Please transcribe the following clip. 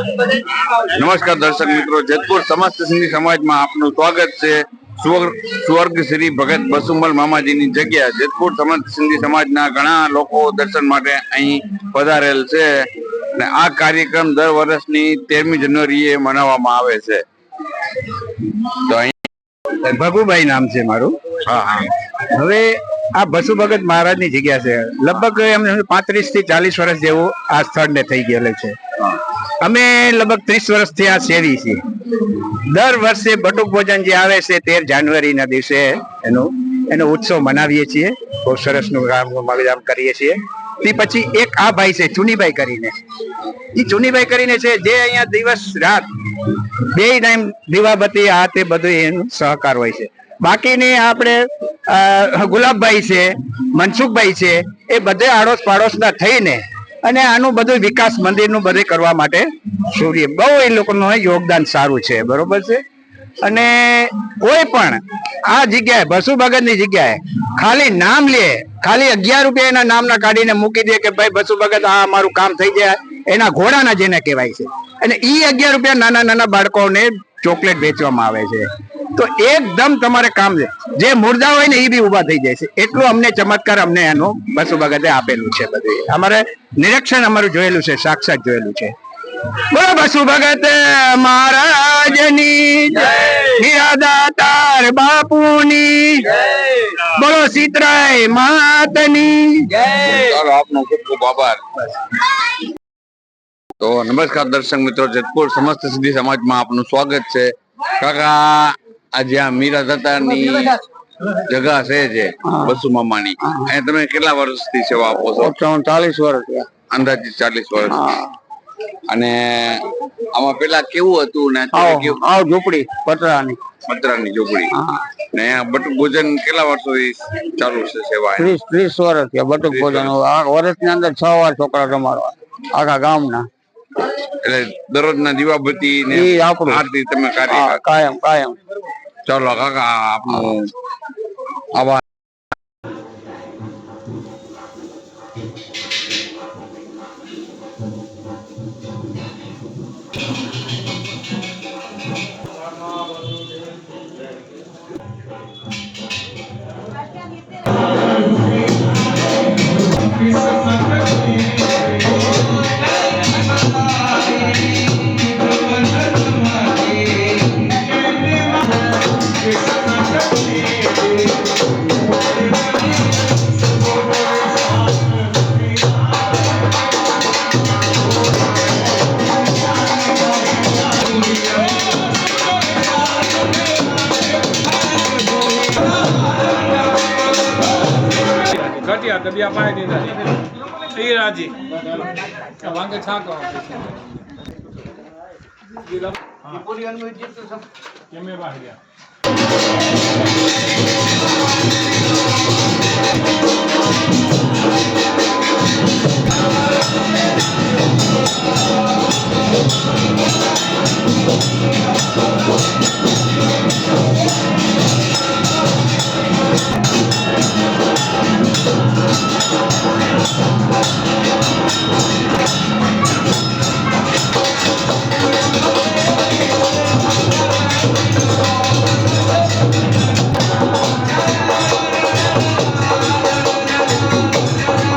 નમસ્કાર દર્શક મિત્રો, જેતપુર સમસ્ત સિંધી સમાજમાં આપનું સ્વાગત છે। સ્વર્ગ શ્રી ભગત બસુમલ મામાજીની જગ્યા જેતપુર સમસ્ત સિંધી સમાજના ઘણા લોકો દર્શન માટે અહીં પધારેલ છે અને આ કાર્યક્રમ દર વર્ષની 13મી જાન્યુઆરીએ મનાવવામાં આવે છે। તો અહીં ભગુભાઈ નામ છે મારું। હવે આ બસુ ભગત મહારાજની જગ્યા છે। લગભગ એમને 35 થી 40 વર્ષ જેવું આ સ્થળને થઈ ગયેલું છે। અમે લગભગ 30 વર્ષથી આ સેવી છીએ। દર વર્ષે બટુક ભોજન જે આવે છે 13 જાન્યુઆરીના દિવસે એનો ઉત્સવ મનાવીએ છીએ। બહુ સરસનું કામ કરીએ છીએ। તે પછી એક આ ભાઈ છે ચુનીભાઈ કરીને, એ ચુનીભાઈ કરીને છે જે અહીંયા દિવસ રાત 2 ટાઈમ દીવાબત્તી આ તે બધું એનો સહકાર હોય છે। બાકીની આપણે ગુલાબભાઈ છે, મનસુખભાઈ છે, એ બધે આડોશ પાડોશના થઈને અને આનું બધું વિકાસ મંદિરનું બધું કરવા માટે સૂર્ય બહુ એ લોકોનું યોગદાન સારું છે, બરોબર છે। અને કોઈ પણ આ જગ્યાએ બસુ ભગતની જગ્યાએ ખાલી નામ લે, ખાલી 11 રૂપિયા એના નામના કાઢીને મૂકી દે કે ભાઈ બસુ ભગત આ અમારું કામ થઈ જાય, એના ઘોડાના જેને કહેવાય છે, અને ઈ 11 રૂપિયા નાના નાના બાળકોને ચોકલેટ વેચવામાં આવે છે। તો એકદમ તમારે કામ છે, જે મુર્દા હોય ને એ બી ઉભા થઈ જાય છે। એટલું અમને ચમત્કાર અમને એનું બસુ ભગતે આપેલું છે। બધું અમારે નિરીક્ષણ અમારું જોયેલું છે, સાક્ષાત જોયેલું છે। બોલો બસુ ભગત મહારાજની જય, હીરાદાતાર બાપુની જય, બોલો સીતરાય માતની જય। ચાલો આપનો ખૂબ ખૂબ આભાર। તો નમસ્કાર દર્શક મિત્રો, જેતપુર સમસ્ત સિંધી સમાજમાં આપનું સ્વાગત છે। કાકા, આજે આ મીરા દાતાની જગા છે જે બસુ મામાની, અહીંયા તમે કેટલા વર્ષથી સેવા આપો છો? 40 વર્ષ, અંદાજિત 40 વર્ષ। અને આમાં પેલા કેવું હતું ને અત્યારે કેવું? ઝૂંપડી પતરાની ઝૂંપડી ને બટુક ભોજન કેટલા વર્ષોથી ચાલુ છે સેવા? 30 વર્ષ થયા બટુક ભોજન। વર્ષની અંદર 6 વાર છોકરા રમાડવા આખા ગામના। એટલે દરરોજના દીવાબત્તી ને આરતી તમે કાયમ કાયમ। ચાલો કાકા, આપનું આભાર। घटिया दबिया पाए नहीं ये राजी वांगे छाको ये पूरी अनुमति तो सब केमे बाहर गया।